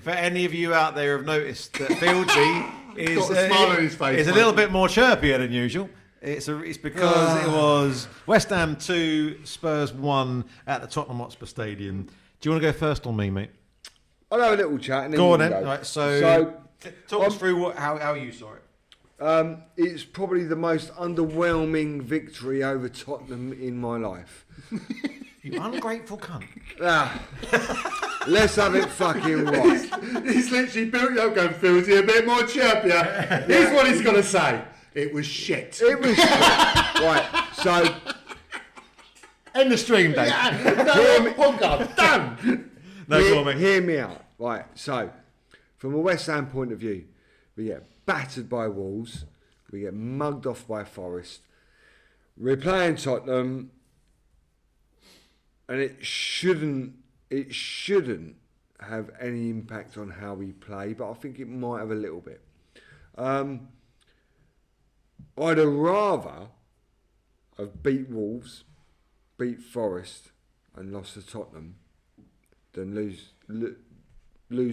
for any of you out there who've noticed that Fieldsy is got a smile on his face, is a mate. little bit more chirpier than usual. It's because it was West Ham 2, Spurs 1 at the Tottenham Hotspur Stadium. Do you want to go first on me, mate? I'll have a little chat. And then Go on you then. can Right, so talk us through how you saw it. It's probably the most underwhelming victory over Tottenham in my life. You ungrateful cunt. Let's have it fucking right. He's literally built you up going, Fieldsy, a bit more chirpier. Here's what he's got to say. It was shit. It was shit. Right, so... End the stream, Dave. Podcast, done. Hear me out. Right, so, from a West Ham point of view, we get battered by Wolves, we get mugged off by Forest, we're playing Tottenham, and it shouldn't have any impact on how we play, but I think it might have a little bit. I'd have rather have beat Wolves, beat Forest, and lost to Tottenham than lose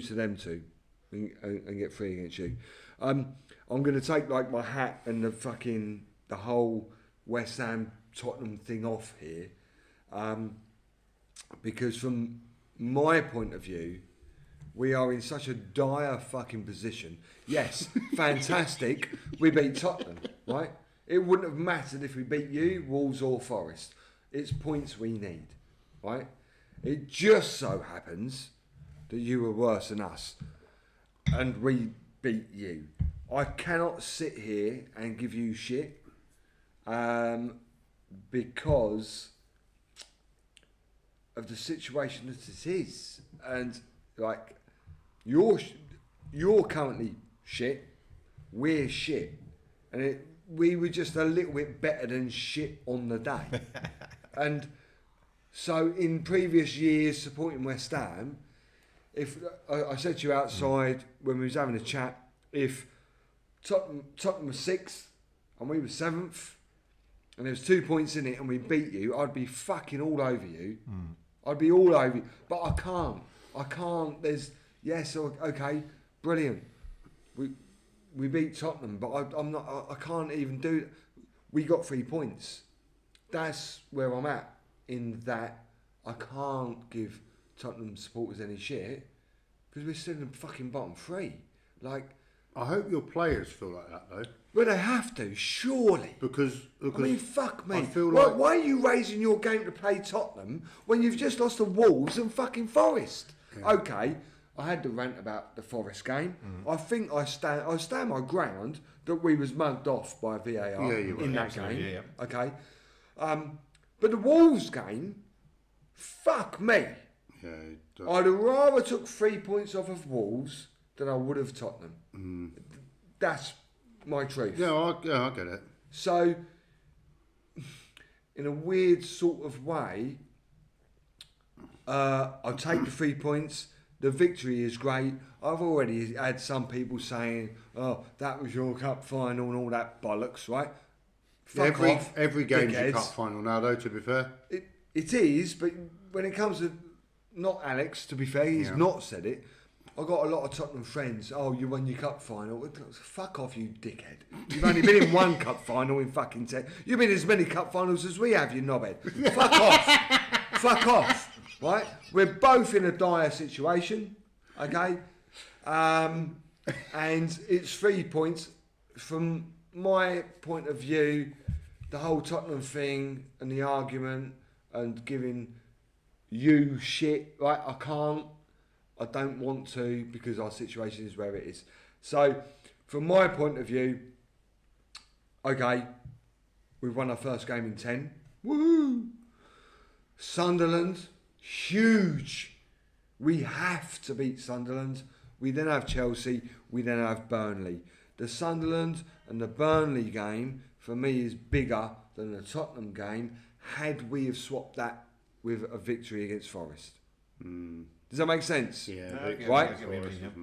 to them two and get 3 against you. I'm going to take like my hat and the whole West Ham Tottenham thing off here, because from my point of view, we are in such a dire fucking position. Yes, fantastic. We beat Tottenham, right? It wouldn't have mattered if we beat you, Wolves or Forest. It's points we need, right? It just so happens that you were worse than us and we beat you. I cannot sit here and give you shit because of the situation that it is. And like, you're currently shit, we're shit, and we were just a little bit better than shit on the day. And so in previous years supporting West Ham, if I said to you outside when we was having a chat, if Tottenham was 6th and we were 7th and there was 2 points in it and we beat you, I'd be fucking all over you. I'd be all over you, but I can't. There's okay, brilliant. We beat Tottenham, but I'm not. I can't even do. We got 3 points. That's where I'm at. In that, I can't give Tottenham supporters any shit because we're still in the fucking bottom 3. Like, I hope your players feel like that though. Well, they have to, surely. Because I mean, fuck me. I feel like why are you raising your game to play Tottenham when you've just lost to Wolves and fucking Forest? Yeah. Okay, I had the rant about the Forest game. I think I stand my ground that we was mugged off by VAR in that game. Yeah. Okay, but the Wolves game, fuck me. Yeah, I'd have rather took 3 points off of Wolves than I would have Tottenham. That's my truth. Yeah, I get it. So, in a weird sort of way, I'll take the 3 points. The victory is great. I've already had some people saying, "Oh, that was your cup final and all that bollocks," right? Fuck off, every game's dickheads. a cup final now, though. To be fair, it is. But when it comes to not Alex, to be fair, he's not said it. I got a lot of Tottenham friends. Oh, you won your cup final. Fuck off, you dickhead. You've only been in one cup final in fucking 10. You've been in as many cup finals as we have, you knobhead. Fuck off. Fuck off. Right? We're both in a dire situation. Okay? And it's 3 points. From my point of view, the whole Tottenham thing and the argument and giving you shit, right? I don't want to because our situation is where it is. So, from my point of view, okay, we've won our first game in 10. Woohoo! Sunderland, huge. We have to beat Sunderland. We then have Chelsea. We then have Burnley. The Sunderland and the Burnley game, for me, is bigger than the Tottenham game had we have swapped that with a victory against Forest. Does that make sense? Yeah. Right?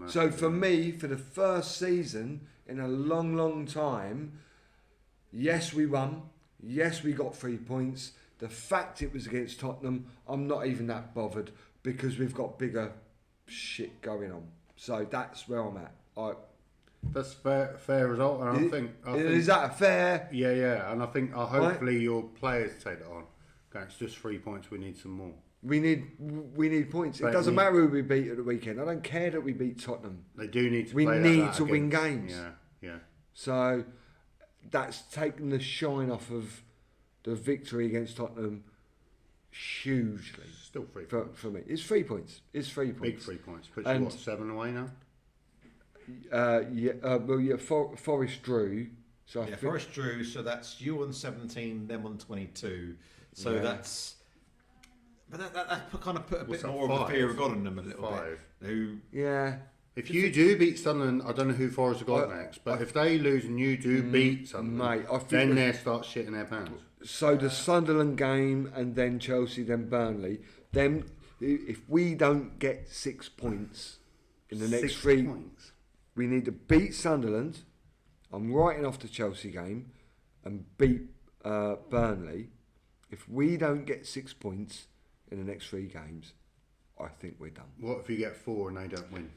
So for me, for the first season in a long, long time, yes, we won. Yes, we got 3 points. The fact it was against Tottenham, I'm not even that bothered because we've got bigger shit going on. So that's where I'm at. That's fair result, and I think Is that a fair? Yeah, and I think hopefully your players take that on. Okay, it's just 3 points. We need some more. We need points. It doesn't matter who we beat at the weekend. I don't care that we beat Tottenham. They do need to. We play need like to that win against- games. Yeah. So that's taken the shine off of the victory against Tottenham hugely. Still 3 for, points. for me. It's 3 points. It's 3 points. Big 3 points. Puts And- you 7 away now. Forest drew. So I think, Forest drew, so that's you on 17, them on 22. So Yeah. that's. But that kind of put a What's bit that, more of the 5? fear of God in them a little 5. bit. Who, yeah. If you do beat Sunderland, I don't know who Forest have got next, but if they lose and you do beat Sunderland, mate, I think then we- they start shitting their pants. So the Sunderland game and then Chelsea, then Burnley. Then if we don't get 6 points in the next 6 3, points. we need to beat Sunderland. I'm writing off the Chelsea game and beat Burnley. If we don't get 6 points in the next 3 games, I think we're done. What if you get 4 and they don't win?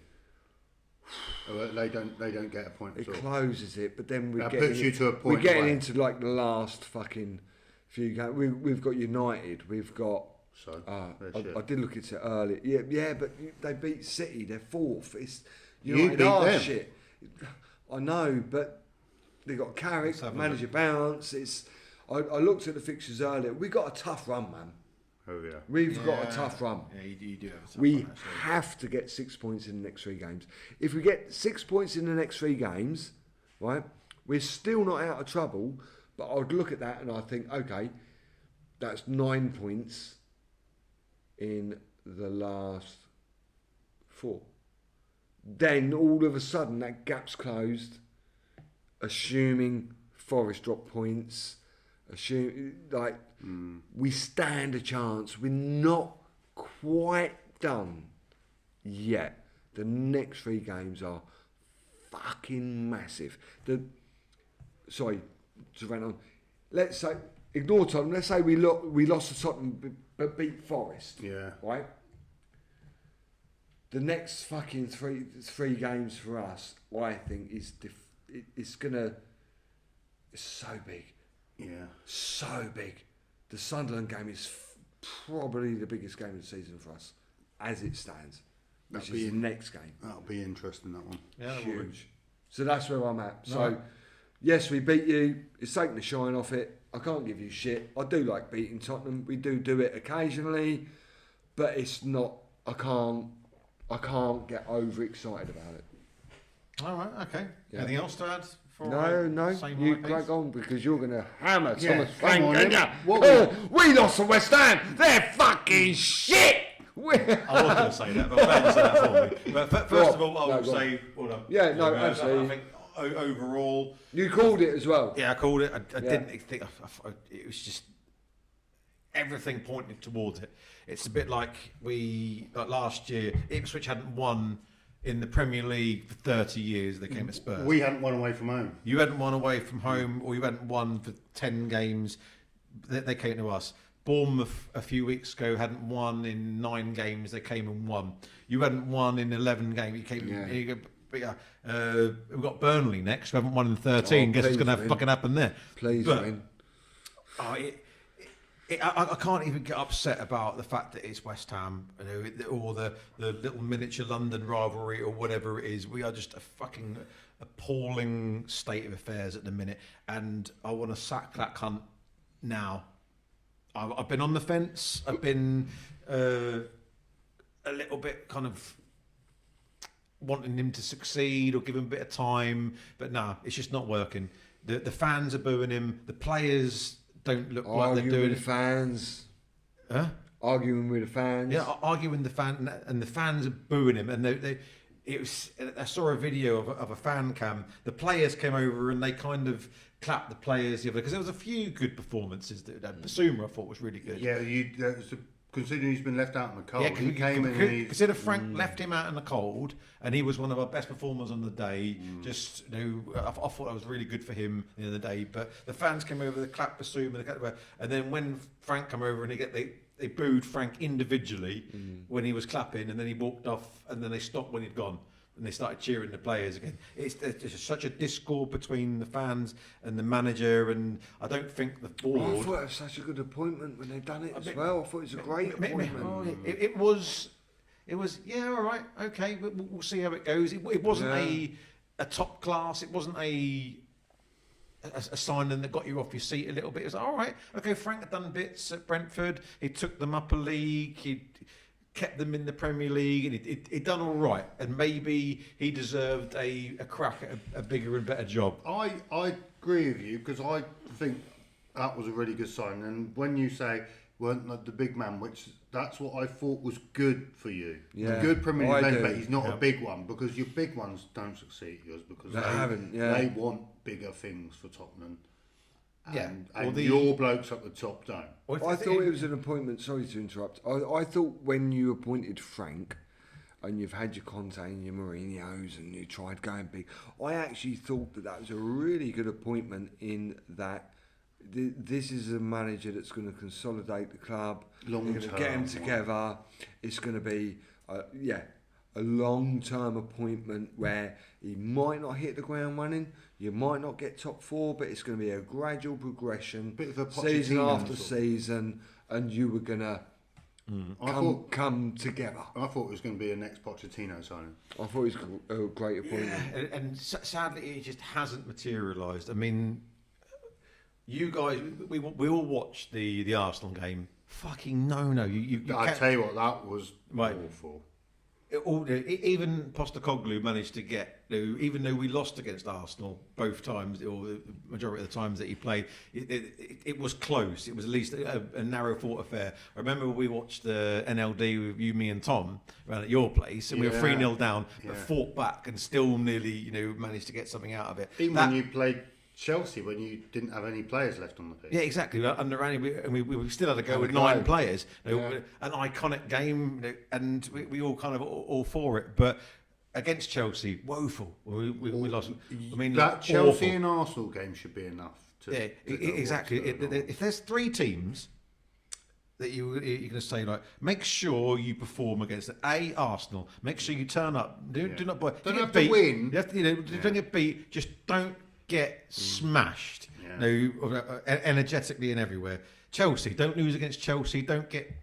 Or they don't get a point It at all. closes it, but then That puts you to a point We're getting away. into like the last fucking few games. We've got United. We've got. So they're I shit. did look at it earlier. Yeah, but they beat City. They're 4th. It's You United beat are them. shit. I know, but they got Carrick, Let's have a manager look. bounce. I looked at the fixtures earlier. We got a tough run, man. Oh yeah. We've got a tough run. Yeah, you do have a tough We run, actually. have to get 6 points in the next 3 games. If we get 6 points in the next 3 games, right, we're still not out of trouble. But I would look at that and I think, okay, that's 9 points in the last 4. Then all of a sudden that gap's closed, assuming Forest drop points, we stand a chance. We're not quite done yet. The next 3 games are fucking massive. Sorry, to run on. Let's say, ignore Tottenham. Let's say we lost to Tottenham but beat Forest. Yeah. Right? The next fucking three games for us, I think, it's so big. Yeah. So big. The Sunderland game is probably the biggest game of the season for us, as it stands. Which That'll be is the next game. That'll be interesting, that one. Yeah, that will be. Huge. So that's where I'm at. So, No. yes, we beat you. It's taken the shine off it. I can't give you shit. I do like beating Tottenham. We do it occasionally, but it's not. I can't get overexcited about it. All right, okay. Yeah. Anything else to add? No. Say You my crack piece? on because you're going to hammer Yeah, Thomas come Frank. on, ain't then. ya? What We lost to West Ham. They're fucking shit. I was going to say that, but I'm glad you said that for me. But first of all, I will go on. say, well done. Yeah, no, I absolutely. think overall, You called it as well. yeah, I called it. I Yeah. didn't think it was just everything pointed towards it. It's a bit like last year. Ipswich hadn't won in the Premier League for 30 years. They came to Spurs. We hadn't won away from home. You hadn't won away from home, or you hadn't won for 10 games. They came to us. Bournemouth a few weeks ago hadn't won in 9 games. They came and won. You hadn't won in 11 games. You came. Yeah. We've got Burnley next. We haven't won in 13. Oh, Guess what's please going to win. fucking happen there? Please But- win. Oh, I can't even get upset about the fact that it's West Ham, or the little miniature London rivalry or whatever it is. We are just a fucking appalling state of affairs at the minute, and I want to sack that cunt now. I've been on the fence. I've been a little bit kind of wanting him to succeed or give him a bit of time, but no, it's just not working. The fans are booing him. The players don't look like they're Arguing doing with it. the fans. Huh? Arguing with the fans. Yeah, arguing the fan, and the fans are booing him. And I saw a video of a fan cam. The players came over and they kind of clapped the players because there was a few good performances. Basuma I thought was really good. Yeah, considering he's been left out in the cold, he came in and consider Frank left him out in the cold, and he was one of our best performers on the day. Just I thought that was really good for him the other day. But the fans came over, they clapped Basuma, and then when Frank came over and they booed Frank individually when he was clapping, and then he walked off, and then they stopped when he'd gone. and they started cheering the players again. There's such a discord between the fans and the manager, and I don't think the board. I thought it was such a good appointment when they done it as well. I thought it was a great appointment. It was, yeah, all right, okay, we'll see how it goes. It wasn't a top class. It wasn't a signing that got you off your seat a little bit. It was all right, okay. Frank had done bits at Brentford. He took them up a league. He kept them in the Premier League, and he'd done all right. And maybe he deserved a crack at a bigger and better job. I agree with you because I think that was a really good sign. And when you say weren't like the big man, which that's what I thought was good for you. Yeah, a good Premier League legend, but he's not Yeah. a big one because your big ones don't succeed yours because They they want bigger things for Tottenham. Yeah, And your blokes at the top don't. I thought it was an appointment. Sorry to interrupt. I thought when you appointed Frank, and you've had your Conte and your Mourinho's, and you tried going big, I actually thought that was a really good appointment in that this is a manager that's going to consolidate the club. Long They're going to term, get them together. It's going to be, a long-term appointment where he might not hit the ground running. You might not get top four, but it's going to be a gradual progression, Bit of a season Pochettino after sort of. season, and you were going to come together. I thought it was going to be a next Pochettino signing. I thought it was a great appointment. And sadly, it just hasn't materialised. I mean, you guys, we all watched the Arsenal game. Fucking no. You I can't- tell you what, that was Right. awful. Even Postecoglou managed to get, even though we lost against Arsenal both times, or the majority of the times that he played, it was close. It was at least a narrow fought affair. I remember we watched the NLD with you, me and Tom around at your place, and we were 3-0 down, but fought back and still nearly, managed to get something out of it. Even when you played Chelsea, when you didn't have any players left on the pitch. Yeah, exactly. Under Randy, we still had to go with a 9 go. players. An iconic game, and we all kind of all for it. But against Chelsea, woeful. We lost. I mean, That Chelsea awful. and Arsenal game should be enough. To Exactly. If there's 3 teams that you're going to say, like, make sure you perform against Arsenal. Make sure you turn up. Do not buy. Don't You have get to beat. win. You have to, don't get beat. Just don't get smashed. Energetically and everywhere. Chelsea, don't lose against Chelsea. Don't get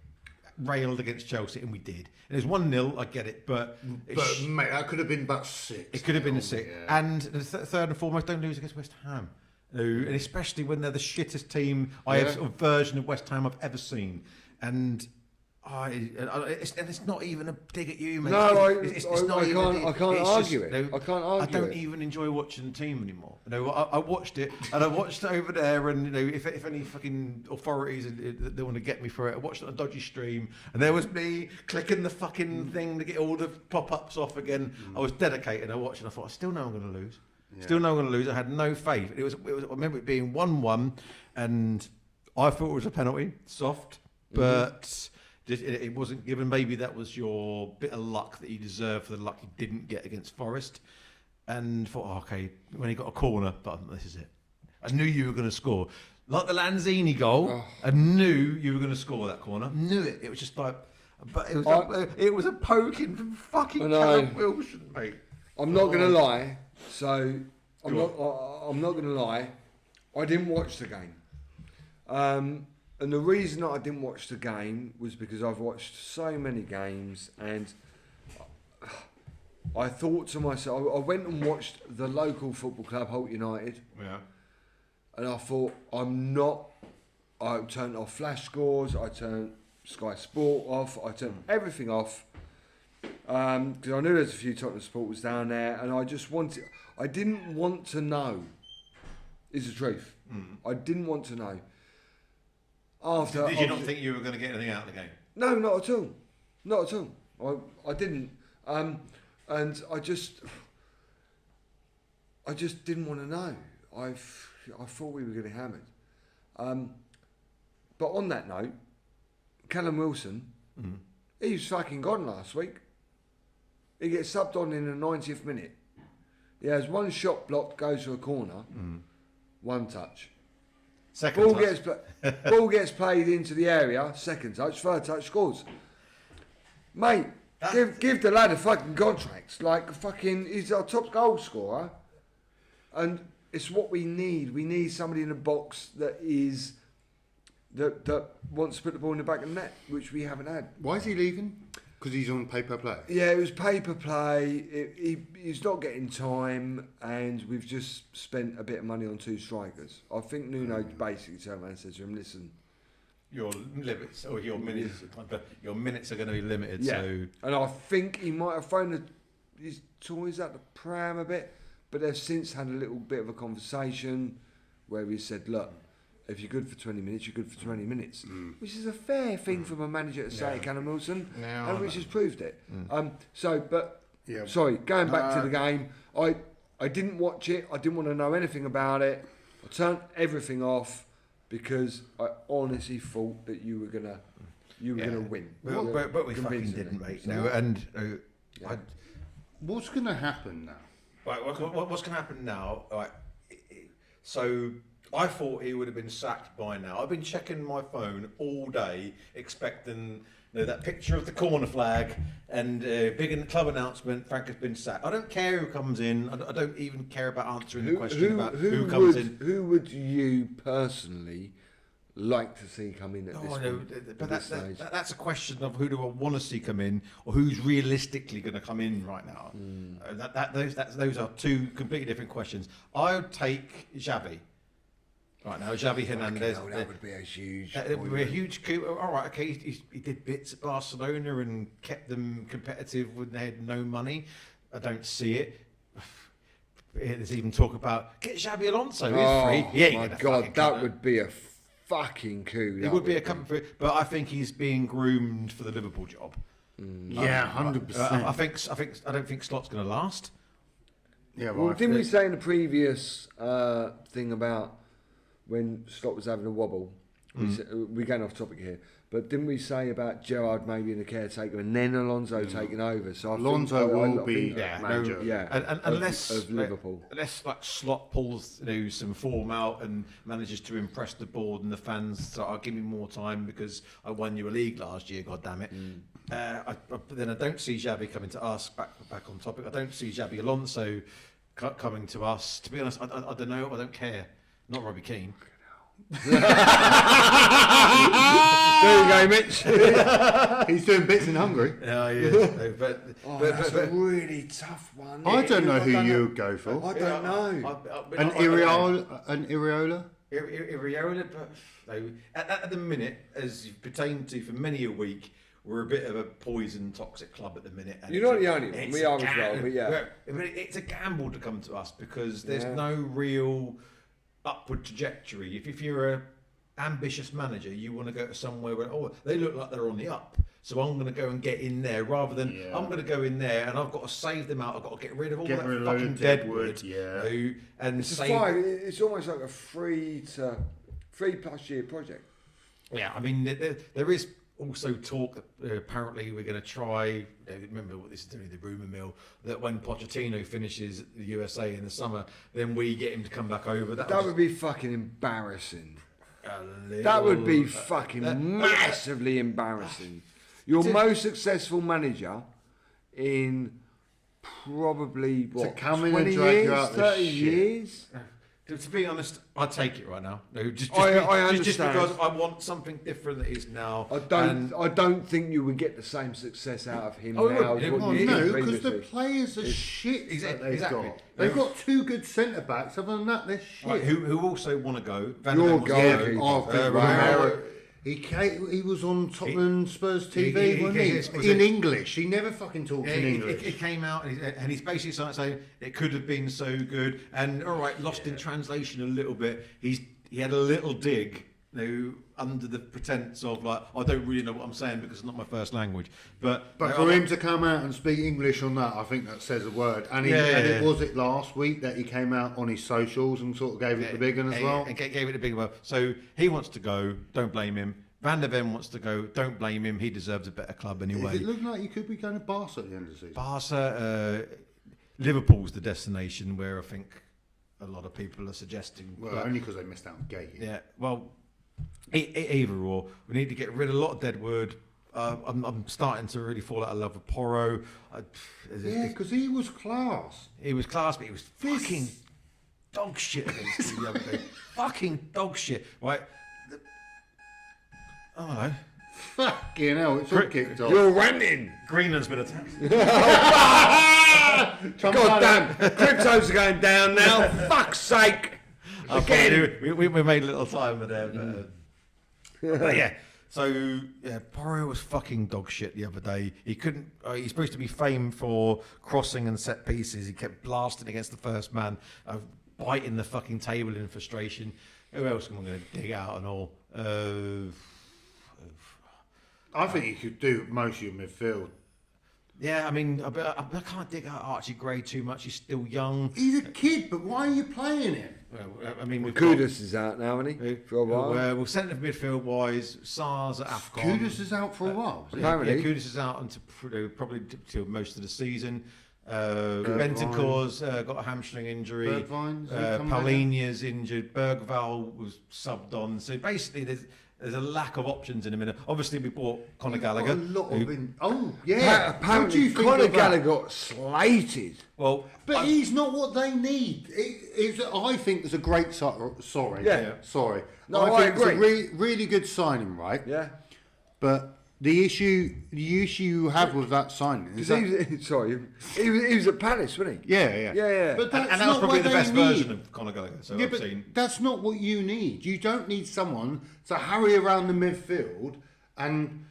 railed against Chelsea, and we did. And it was 1-0. I get it, but mate, that could have been about 6. it could have been a 6. Yeah. And the third and foremost, don't lose against West Ham. And especially when they're the shittest team version of West Ham I've ever seen. And it's not even a dig at you, mate. No, not I even, can't it's argue just, it. I can't argue I don't it. even enjoy watching the team anymore. I watched it, and I watched it over there. And if any fucking authorities they want to get me for it, I watched it on a dodgy stream, and there was me clicking the fucking thing to get all the pop-ups off again. I was dedicated. I watched it. I thought, I still know I'm going to lose. Still know I'm going to lose. I had no faith. It was. I remember it being 1-1, and I thought it was a penalty, soft, but. It wasn't given. Maybe that was your bit of luck that you deserved for the luck you didn't get against Forest. And thought, okay, when he got a corner, but this is it. I knew you were going to score. Like the Lanzini goal, I knew you were going to score that corner. Knew it. It was just like, but it was a poking from fucking Callum Wilson, mate. I'm not going to lie. So I'm not going to lie. I didn't watch the game. And the reason that I didn't watch the game was because I've watched so many games, and I thought to myself, I went and watched the local football club, Holt United, and I thought, I turned off flash scores, I turned Sky Sport off, I turned everything off, because I knew there's a few Tottenham supporters down there, and I didn't want to know, is the truth. I didn't want to know. Did you not think you were going to get anything out of the game? No, not at all. Not at all. I didn't. And I just didn't want to know. I thought we were getting hammered. But on that note, Callum Wilson, he was fucking gone last week. He gets subbed on in the 90th minute. He has one shot blocked, goes to a corner, one touch. Ball gets played into the area, second touch, third touch, scores. Mate, Give the lad a fucking contract. Like fucking, he's our top goal scorer, and it's what we need. We need somebody in the box that wants to put the ball in the back of the net, which we haven't had. Why is he leaving? Because he's on pay-per play. Yeah, it was pay-per play. He's not getting time, and we've just spent a bit of money on 2 strikers. I think Nuno basically turned around and said to him, "Listen, your limits or your minutes are going to be limited." yeah." So And I think he might have thrown his toys at the pram a bit, but they've since had a little bit of a conversation where he said, "Look, if you're good for 20 minutes, you're good for 20 minutes," which is a fair thing from a manager to say to Callum Wilson, and which has proved it. Sorry, going back to the game, I didn't watch it. I didn't want to know anything about it. I turned everything off because I honestly thought that you were gonna win. But we fucking didn't, mate. No, and What's going to happen now? right, what's going to happen now? Right, so I thought he would have been sacked by now. I've been checking my phone all day, expecting that picture of the corner flag and big club announcement. Frank has been sacked. I don't care who comes in. I don't even care about answering the question about who comes in. Who would you personally like to see come in at this point? But that's a question of who do I want to see come in, or who's realistically going to come in right now. Those are 2 completely different questions. I would take Xavi. Right now, Xavi Hernandez. That would be a huge. It would be a huge coup. All right, okay. He did bits at Barcelona and kept them competitive when they had no money. I don't see it. There's even talk about get Xabi Alonso. He's free. Yeah, my God, that would be a fucking coup. It would be a comfort for it, but I think he's being groomed for the Liverpool job. Yeah, 100%. I don't think Slot's going to last. Yeah, well, didn't we say in the previous thing about when Slot was having a wobble? We're going off topic here, but didn't we say about Gerrard maybe in the caretaker and then Alonso taking over? So Alonso will be manager. And unless of Liverpool, unless like Slot pulls some form out and manages to impress the board and the fans, so I'll give me more time because I won you a league last year. God damn it! Then I don't see Xavi coming to us. Back on topic. I don't see Xabi Alonso coming to us. To be honest, I don't know. I don't care. Not Robbie Keane. There you go, Mitch. He's doing bits in Hungary. Yeah, he is. But that's a really tough one. I don't know who you would go for. I don't know. An Iriola? Iriola, but at the minute, as you've pertained to for many a week, we're a bit of a poison toxic club at the minute. And you're not the only one. We are as well, but yeah. It's a gamble to come to us because there's no real upward trajectory. If you're a ambitious manager, you want to go to somewhere where they look like they're on the up, so I'm going to go and get in there rather than I'm going to go in there and I've got to save them out. I've got to get rid of all that fucking deadwood. And it's almost like a 3+ year project. Yeah, I mean there is also talk that apparently we're going to try. Remember what this is doing, the rumour mill, that when Pochettino finishes the USA in the summer, then we get him to come back over. That would be fucking embarrassing. That would be fucking massively embarrassing. Your most successful manager in probably to come in and drag you out 30 years. To be honest, I'd take it right now. Just because I want something different that is now. I don't think you would get the same success out of him now. No, because the players are shit. They've got. They've got 2 good centre backs. Other than that, they're shit. Right, who also want to go? Your goalkeeper. He was on Tottenham Spurs TV, wasn't he? In English. He never fucking talks in English. He came out and he's basically saying it could have been so good. And all right, lost in translation a little bit. He had a little dig, under the pretense of like, I don't really know what I'm saying because it's not my first language. But for him to come out and speak English on that, I think that says a word. And it was last week that he came out on his socials and sort of gave it the big one as well. And gave it a big one. So he wants to go. Don't blame him. Van der Ven wants to go. Don't blame him. He deserves a better club anyway. Does it look like he could be going to Barca at the end of the season? Barca, Liverpool's the destination where I think a lot of people are suggesting. Well, only because they missed out on Gay. Yeah. Well, either or. We need to get rid of a lot of deadwood. I'm starting to really fall out of love with Porro. Yeah, because he was class. He was class, but he was fucking dog shit against the other day. Fucking dog shit, right? Oh, hello. Fucking hell, it's all kicked off. You're ranting. Greenland's been attacked. God damn. Cryptos are going down now. Fuck's sake. Again. We made a little time with them. But yeah. So yeah, Porro was fucking dog shit the other day. He couldn't. He's supposed to be famed for crossing and set pieces. He kept blasting against the first man, biting the fucking table in frustration. Who else am I going to dig out and all? I think you could do most of your midfield. Yeah, I mean, I can't dig out Archie Gray too much. He's still young. He's a kid, but why are you playing him? I mean, we've Kudus is out now, isn't he? For a while. Well, centre midfield wise, SARS at AFCON. Kudus is out for a while. Yeah, Apparently. Kudus is out until probably till most of the season. Bentancur's got a hamstring injury. Bergwijn's Paulinho's injured. Bergval was subbed on. So basically, there's a lack of options in a minute. Obviously, we bought Conor Gallagher. A lot of oh yeah. What do Apparently, you think Conor of that? Gallagher got slated. Well, But he's not what they need. I think it's a great sorry. Yeah. Sorry. No, I think agree. it's a really good signing, right? Yeah. But the issue you have with that signing is Because that, he was at Palace, wasn't he? yeah. Yeah. But that's and that was not probably what the they best need. version of Conor Gallagher. So Yeah, I've but seen. that's not what you need. You don't need someone to hurry around the midfield and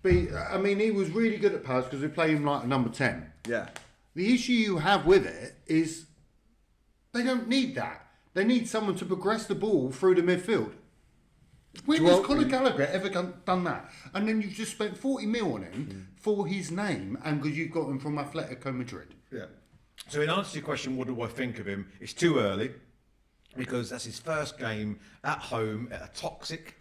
be. I mean, he was really good at Palace because we play him like a number 10. Yeah. The issue you have with it is they don't need that. They need someone to progress the ball through the midfield. When has Conor Gallagher ever done that? And then you've just spent 40 mil on him for his name and because you've got him from Atletico Madrid. Yeah. So in answer to your question, what do I think of him? It's too early because that's his first game at home at a toxic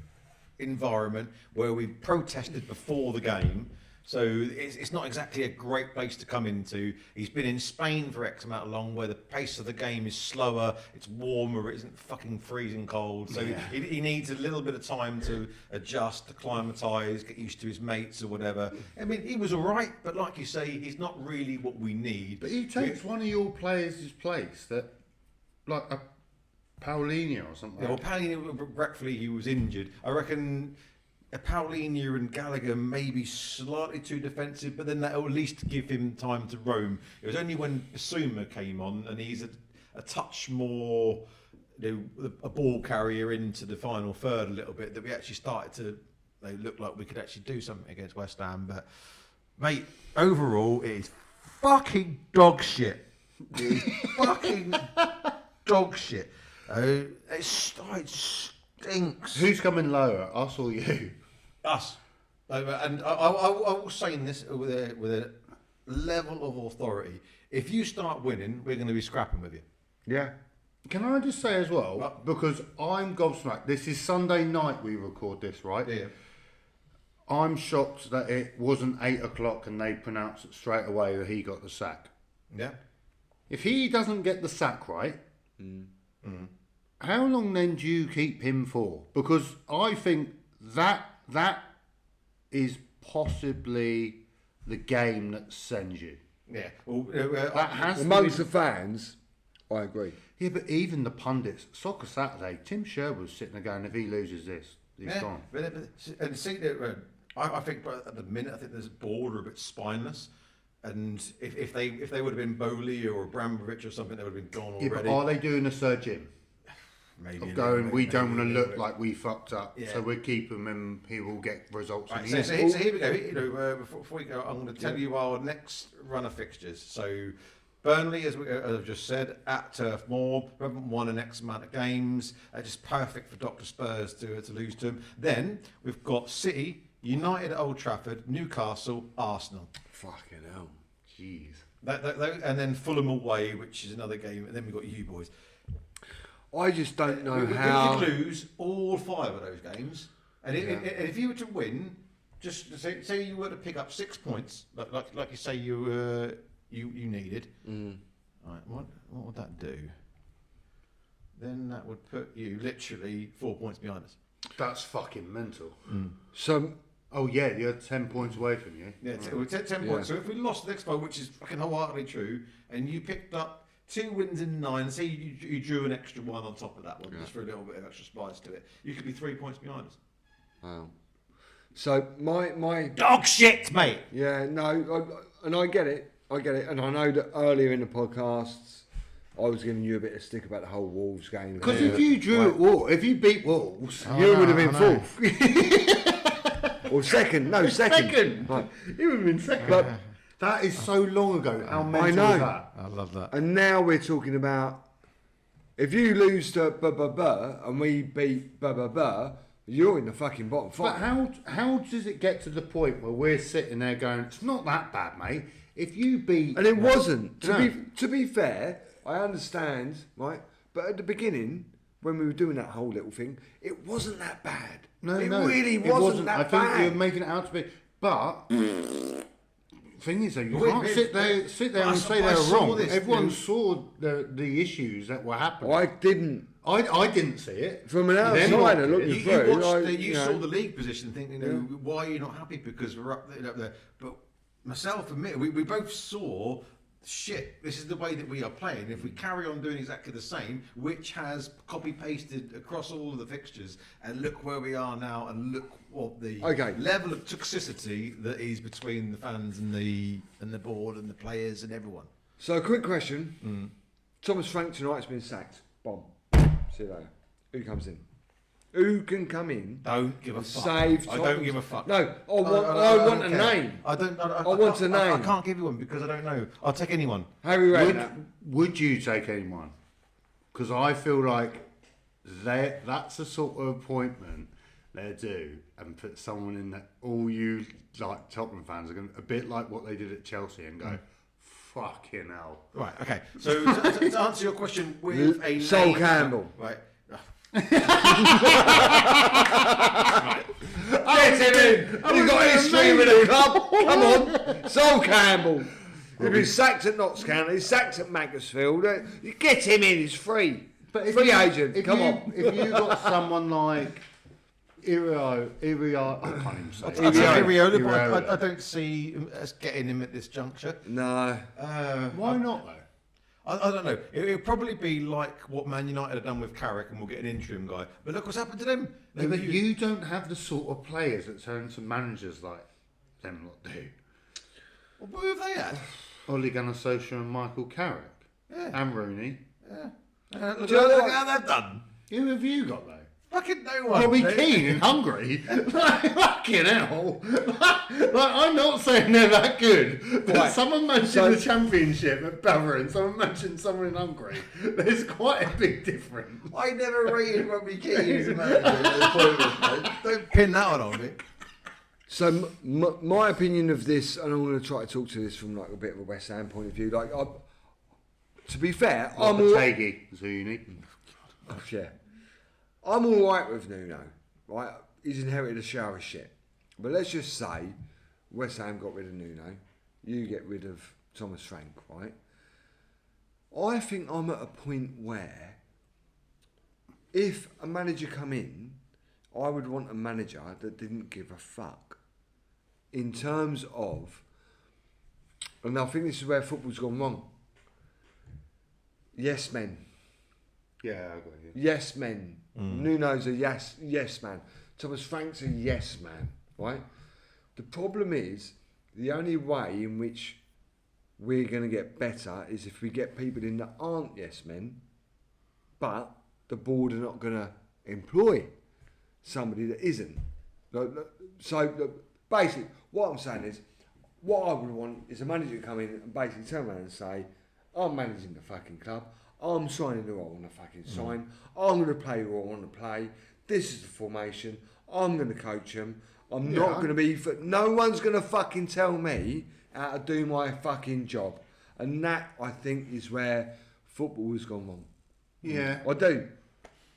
environment where we protested before the game. So it's not exactly a great place to come into. He's been in Spain for X amount of long, where the pace of the game is slower, it's warmer, it isn't fucking freezing cold. So he needs a little bit of time to adjust, acclimatise, get used to his mates or whatever. I mean, he was all right, but like you say, he's not really what we need. But he takes one of your players' place that, like a Paulinho or something. Yeah, well, Paulinho, regretfully, he was injured. I reckon Paulinho and Gallagher may be slightly too defensive, but then that'll at least give him time to roam. It was only when Basuma came on, and he's a touch more, a ball carrier into the final third a little bit, that we actually started to look like we could actually do something against West Ham. But, mate, overall, it is fucking dog shit. It is fucking dog shit. It stinks. Who's coming lower, us or you? Us. And I will say this with a level of authority. If you start winning, we're going to be scrapping with you. Yeah. Can I just say as well, because I'm gobsmacked, this is Sunday night we record this, right? Yeah. I'm shocked that it wasn't 8 o'clock and they pronounced it straight away that he got the sack. Yeah. If he doesn't get the sack right, how long then do you keep him for? Because I think that is possibly the game that sends you. Yeah. Well, That has Amongst to the fans, I agree. be... Yeah, but even the pundits, Soccer Saturday, Tim Sherwood was sitting there going, if he loses this, he's gone. And see, I think at the minute, I think there's a border a bit spineless. And if they would have been Bowley or Abramovich or something, they would have been gone Yeah, already. but are they doing a Sir Jim? Maybe Of going, we don't want to look maybe. like we fucked up, Yeah. so we'll keep him and he will get results. Right, in so, the so, end. here we go. Before we go, I'm going to tell you our next run of fixtures. So, Burnley, as I've just said, at Turf Moor. We haven't won an X amount of games. Just perfect for Dr. Spurs to lose to them. Then we've got City, United at Old Trafford, Newcastle, Arsenal. Fucking hell. Jeez. And then Fulham away, which is another game. And then we've got you boys. I just don't know We how. could lose all 5 of those games. And if you were to win, just say you were to pick up 6 points, like you say you needed. Right, what would that do? Then that would put you literally 4 points behind us. That's fucking mental. So Oh yeah, you're 10 points away from you. Yeah, we're 10 points. So if we lost the next vote, which is fucking wholeheartedly true, and you picked up 2 wins in 9, say you drew an extra one on top of that one, just for a little bit of extra spice to it, you could be 3 points behind us. Wow. So my dog shit, mate. Yeah, no, and I get it, and I know that earlier in the podcasts I was giving you a bit of stick about the whole Wolves game. Because if you drew at Wolves, if you beat Wolves, you would have been fourth. Or second. No, second. Second. Right. You would have been second. But that is so long ago. How mental I know. is that? I love that. And now we're talking about if you lose to and we beat you're in the fucking bottom But five. how does it get to the point where we're sitting there going, it's not that bad, mate. If you beat... And it wasn't. No. To be fair, I understand, right? But at the beginning, when we were doing that whole little thing, it wasn't that bad. No, it no, really wasn't that I think bad. you're making it out to be. But thing is, though, you Wait, can't wait, sit there I and saw- say I they're saw wrong. this, Everyone you- saw the issues that were happening. I didn't. I didn't see it. From an They're not- outsider looking You through, watched like, you know, saw the league position, thinking, why are you not happy? Because we're up there. But myself and me, we both saw, shit, this is the way that we are playing. If we carry on doing exactly the same, which has copy-pasted across all of the fixtures, and look where we are now, and look what the level of toxicity that is between the fans and the board and the players and everyone. So, a quick question. Thomas Frank tonight's been sacked. Bomb. See you later. Who comes in? Who can come in? Don't give a fuck. Save I don't give a fuck. No, I want don't a care. name. I don't. I want a name. I can't give you one because I don't know. I'll take anyone. Harry Redknapp. Would you take anyone? Because I feel like that's the sort of appointment they do, and put someone in that all you like Tottenham fans are going to, a bit like what they did at Chelsea and go, fucking hell. Right. Okay. So to answer your question with a Sol name, Campbell. Right. Get him in! He's got history with the club. Come on, Sol Campbell. He's been sacked at Notts County. He's sacked at Macclesfield. Get him in. He's free. But Free agent. Come on. If you got someone like Irio, I can't even say it. I'll take Iriola, Iriola. but I don't see us getting him at this juncture. No. Why not though? I don't know. It would probably be like what Man United have done with Carrick, and we'll get an interim guy. But look what's happened to them. Yeah, but you don't have the sort of players that turn to managers like them lot do. Well, who have they had? Ole Gunnar Solskjaer and Michael Carrick. Yeah. And Rooney. Look Do you know look what? how they've done. Who have you got though? Fucking no one. Robbie Keane in Hungary. Like, fucking hell. Like, I'm not saying they're that good. But Right. someone mentioned So- the championship at Bavarian, someone mentioned someone in Hungary. There's quite a big difference. I never rated Robbie Keane as a manager at the point, mate. Don't pin that on me. So my opinion of this, and I'm going to try to talk to this from like a bit of a West Ham point of view. Like, to be fair, I'm all Lopetegui is who you need. yeah, I'm all right with Nuno. Right, he's inherited a shower of shit. But let's just say West Ham got rid of Nuno, you get rid of Thomas Frank, right? I think I'm at a point where if a manager come in, I would want a manager that didn't give a fuck. In terms of, and I think this is where football's gone wrong. Yes men. Yeah, I got you. Yes men. Nuno's a yes man. Thomas Frank's a yes man, right? The problem is, the only way in which we're going to get better is if we get people in that aren't yes men, but the board are not going to employ somebody that isn't. So basically, what I'm saying is, what I would want is a manager to come in and basically turn around and say, I'm managing the fucking club, I'm signing who I want to fucking sign, I'm going to play who I want to play, this is the formation, I'm going to coach them, I'm not going to be, no one's going to fucking tell me how to do my fucking job. And that, I think, is where football has gone wrong. Yeah. I do.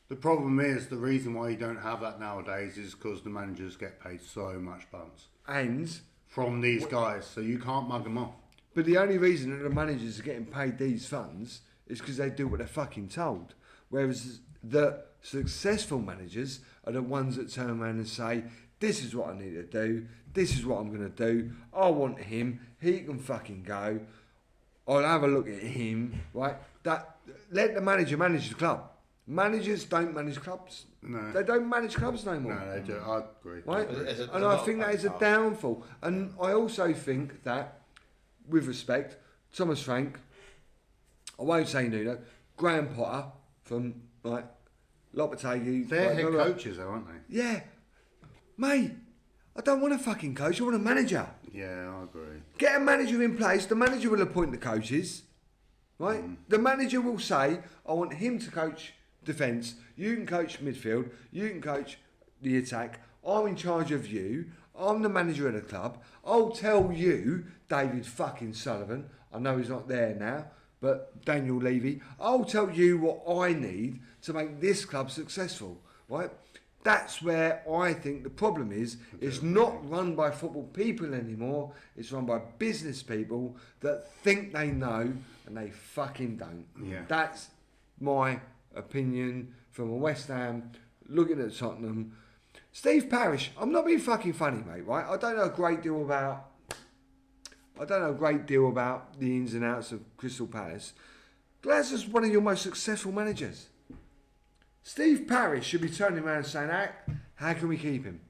The problem is, the reason why you don't have that nowadays is because the managers get paid so much buns And, from these guys, so you can't mug them off. but the only reason that the managers are getting paid these funds is because they do what they're fucking told. Whereas the successful managers are the ones that turn around and say, This is what I need to do. This is what I'm going to do. I want him. He can fucking go. I'll have a look at him, right? Let the manager manage the club. Managers don't manage clubs. No. They don't manage clubs no more. No, they do. I agree. Right? There's And I think that is a downfall. And I also think that, with respect, Thomas Frank, I won't say Nuno, Graham Potter from like Lopetegui. They're like, head coaches, though, aren't they? Yeah. Mate, I don't want a fucking coach, I want a manager. Yeah, I agree. Get a manager in place, the manager will appoint the coaches. Right? The manager will say, I want him to coach defence, you can coach midfield, you can coach the attack, I'm in charge of you, I'm the manager of the club, I'll tell you, David fucking Sullivan, I know he's not there now, but Daniel Levy, I'll tell you what I need to make this club successful, right? That's where I think the problem is. It's not run by football people anymore. It's run by business people that think they know and they fucking don't. Yeah. That's my opinion from a West Ham looking at Tottenham. Steve Parish, I'm not being fucking funny, mate, right? I don't know a great deal about the ins and outs of Crystal Palace. Glasgow's one of your most successful managers. Steve Parish should be turning around and saying, how can we keep him?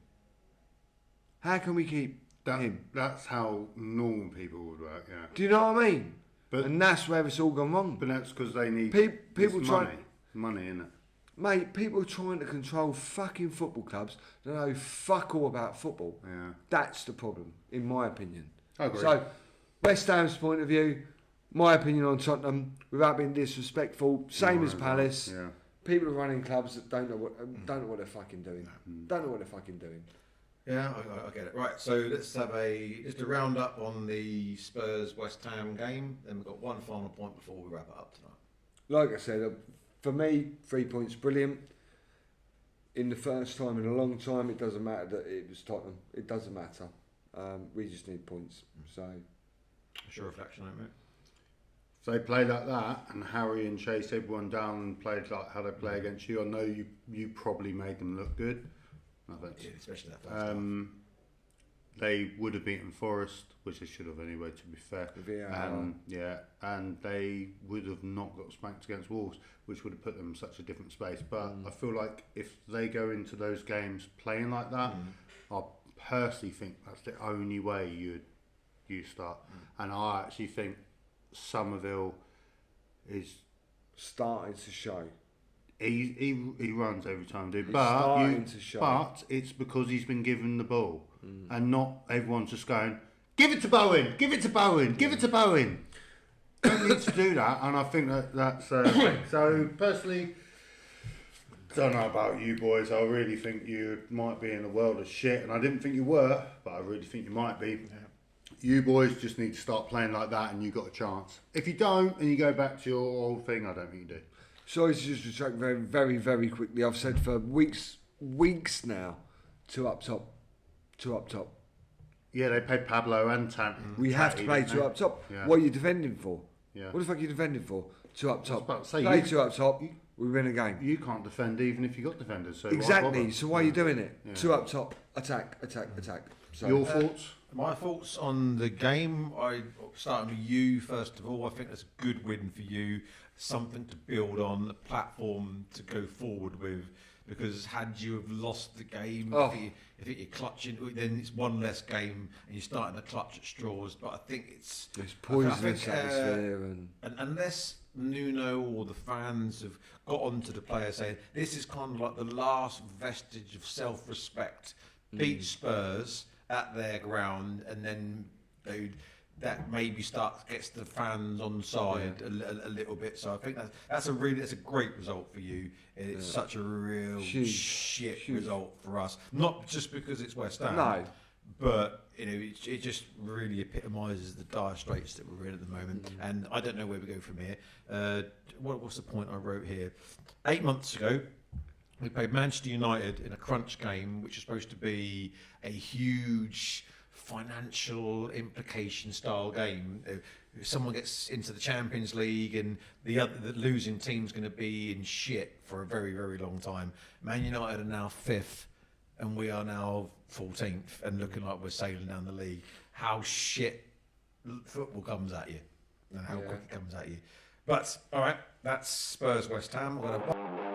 How can we keep him? That's how normal people would work, yeah. Do you know what I mean? But- and that's where it's all gone wrong. But that's because they need People it's trying... money, innit? Mate, people trying to control fucking football clubs that know fuck all about football. Yeah. That's the problem, in my opinion. I agree. So, West Ham's point of view, my opinion on Tottenham, without being disrespectful, same as Palace. Yeah. People are running clubs that don't know what they're fucking doing. Don't know what they're fucking doing. Yeah, I get it. Right, so let's have just a round up on the Spurs West Ham game. Then we've got one final point before we wrap it up tonight. Like I said, for me, 3 points brilliant. In the first time in a long time, it doesn't matter that it was Tottenham. It doesn't matter. We just need points. So, What's your reflection on it, mate? If they play like that and Harry and chased everyone down and played like how they play against you, I know you probably made them look good. I think. Yeah, especially that first half. They would have beaten Forest, which they should have anyway, to be fair. And they would have not got spanked against Wolves, which would have put them in such a different space. But I feel like if they go into those games playing like that, I personally think that's the only way you start. And I actually think Somerville is starting to show. He runs every time, dude. He's But starting to show. But it's because he's been given the ball, and not everyone's just going, give it to Bowen, give it to Bowen, give it to Bowen. Don't need to do that, and I think that's so. Personally, don't know about you boys. I really think you might be in a world of shit, and I didn't think you were, but I really think you might be. Yeah. You boys just need to start playing like that, and you got a chance. If you don't, and you go back to your old thing, I don't think you do. Sorry to just retract very, very, very quickly. I've said for weeks now, two up top. Yeah, they played Pablo and Tan. We have to play two up top. Yeah. What are you defending for? Yeah. What the fuck are you defending for? Two up top. about to say, play two up top. We win a game. You can't defend even if you got defenders. So Exactly. So why are you doing it? Yeah. Two up top. Attack. So, your thoughts? My thoughts on the game, starting with you first of all. I think that's a good win for you, something to build on, a platform to go forward with. Because had you have lost the game, if you're clutching, then it's one less game and you're starting to clutch at straws. But I think it's poisonous atmosphere, and unless Nuno or the fans have got onto the player saying this is kind of like the last vestige of self-respect, beat Spurs at their ground, and then that maybe gets the fans on side a little bit. So I think that's a great result for you. It's such a real shit result for us. Not just because it's West Ham, but it just really epitomises the dire straits that we're in at the moment. And I don't know where we go from here. What's the point I wrote here? 8 months ago, we played Manchester United in a crunch game, which is supposed to be a huge financial implication style game. If someone gets into the Champions League and the losing team's going to be in shit for a very, very long time. Man United are now 5th and we are now 14th and looking like we're sailing down the league. How shit football comes at you, and how quick it comes at you. But all right, that's Spurs West Ham. We're gonna